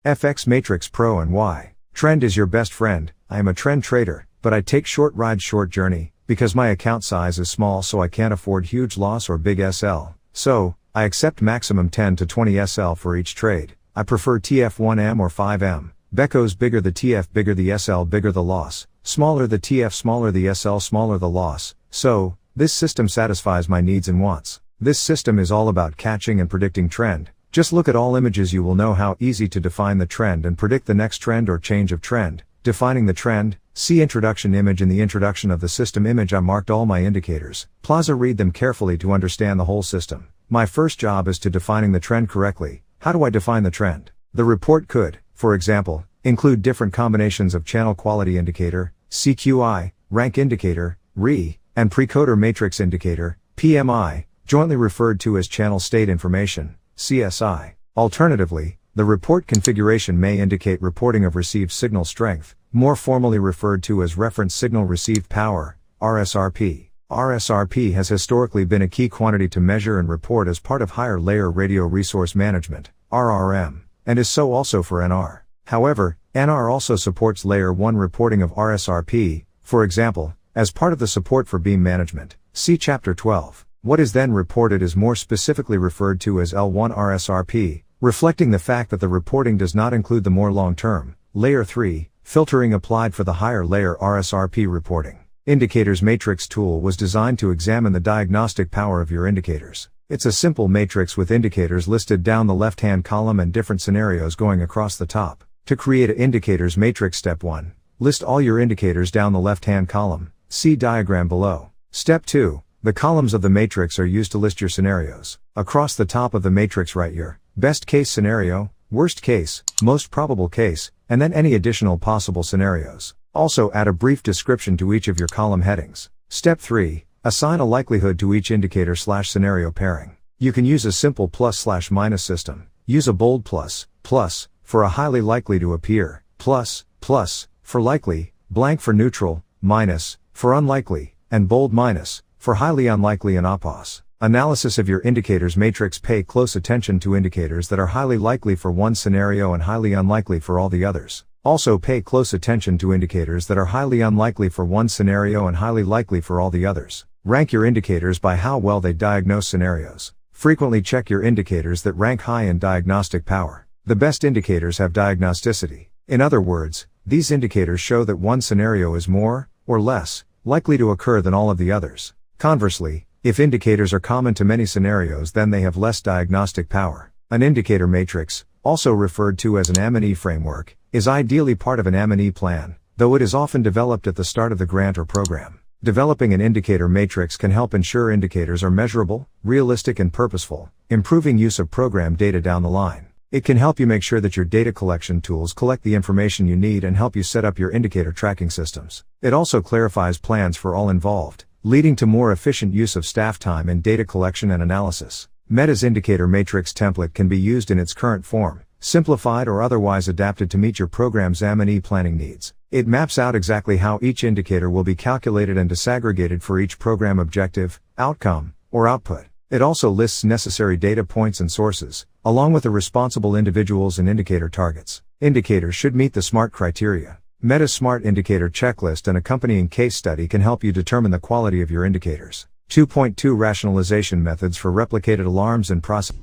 FX Matrix Pro and why. Trend is your best friend. I am a trend trader, but I take short rides short journey, because my account size is small so I can't afford huge loss or big SL. So, I accept maximum 10 to 20 SL for each trade. I prefer TF 1M or 5M. Becco's bigger the TF bigger the SL bigger the loss. Smaller the TF smaller the SL smaller the loss. So, this system satisfies my needs and wants. This system is all about catching and predicting trend. Just look at all images, you will know how easy to define the trend and predict the next trend or change of trend. Defining the trend, see introduction image. In the introduction of the system image I marked all my indicators. Plaza read them carefully to understand the whole system. My first job is to defining the trend correctly. How do I define the trend? The report could, for example, include different combinations of channel quality indicator, CQI, rank indicator, RE, and precoder matrix indicator, PMI, jointly referred to as channel state information, CSI. Alternatively, the report configuration may indicate reporting of received signal strength, more formally referred to as reference signal received power, RSRP. RSRP has historically been a key quantity to measure and report as part of higher layer radio resource management, RRM, and is so also for NR. However, NR also supports layer 1 reporting of RSRP, for example, as part of the support for beam management. See Chapter 12. What is then reported is more specifically referred to as L1 RSRP, reflecting the fact that the reporting does not include the more long-term, layer 3, filtering applied for the higher layer RSRP reporting. Indicators Matrix tool was designed to examine the diagnostic power of your indicators. It's a simple matrix with indicators listed down the left-hand column and different scenarios going across the top. To create an indicators matrix, step 1. List all your indicators down the left-hand column. See diagram below. Step 2. The columns of the matrix are used to list your scenarios. Across the top of the matrix write your best case scenario, worst case, most probable case, and then any additional possible scenarios. Also add a brief description to each of your column headings. Step 3. Assign a likelihood to each indicator/scenario pairing. You can use a simple plus/minus system. Use a bold plus for a highly likely to appear, plus for likely, blank for neutral, minus for unlikely, and bold minus for highly unlikely and oppos. Analysis of your indicators matrix. Pay close attention to indicators that are highly likely for one scenario and highly unlikely for all the others. Also pay close attention to indicators that are highly unlikely for one scenario and highly likely for all the others. Rank your indicators by how well they diagnose scenarios. Frequently check your indicators that rank high in diagnostic power. The best indicators have diagnosticity. In other words, these indicators show that one scenario is more, or less, likely to occur than all of the others. Conversely, if indicators are common to many scenarios, then they have less diagnostic power. An indicator matrix, also referred to as an M&E framework, is ideally part of an M&E plan, though it is often developed at the start of the grant or program. Developing an indicator matrix can help ensure indicators are measurable, realistic and purposeful, improving use of program data down the line. It can help you make sure that your data collection tools collect the information you need and help you set up your indicator tracking systems. It also clarifies plans for all involved, leading to more efficient use of staff time in data collection and analysis. Meta's indicator matrix template can be used in its current form, simplified or otherwise adapted to meet your program's M&E planning needs. It maps out exactly how each indicator will be calculated and disaggregated for each program objective, outcome, or output. It also lists necessary data points and sources, along with the responsible individuals and indicator targets. Indicators should meet the SMART criteria. Meta's SMART indicator checklist and accompanying case study can help you determine the quality of your indicators. 2.2 Rationalization methods for replicated alarms and process.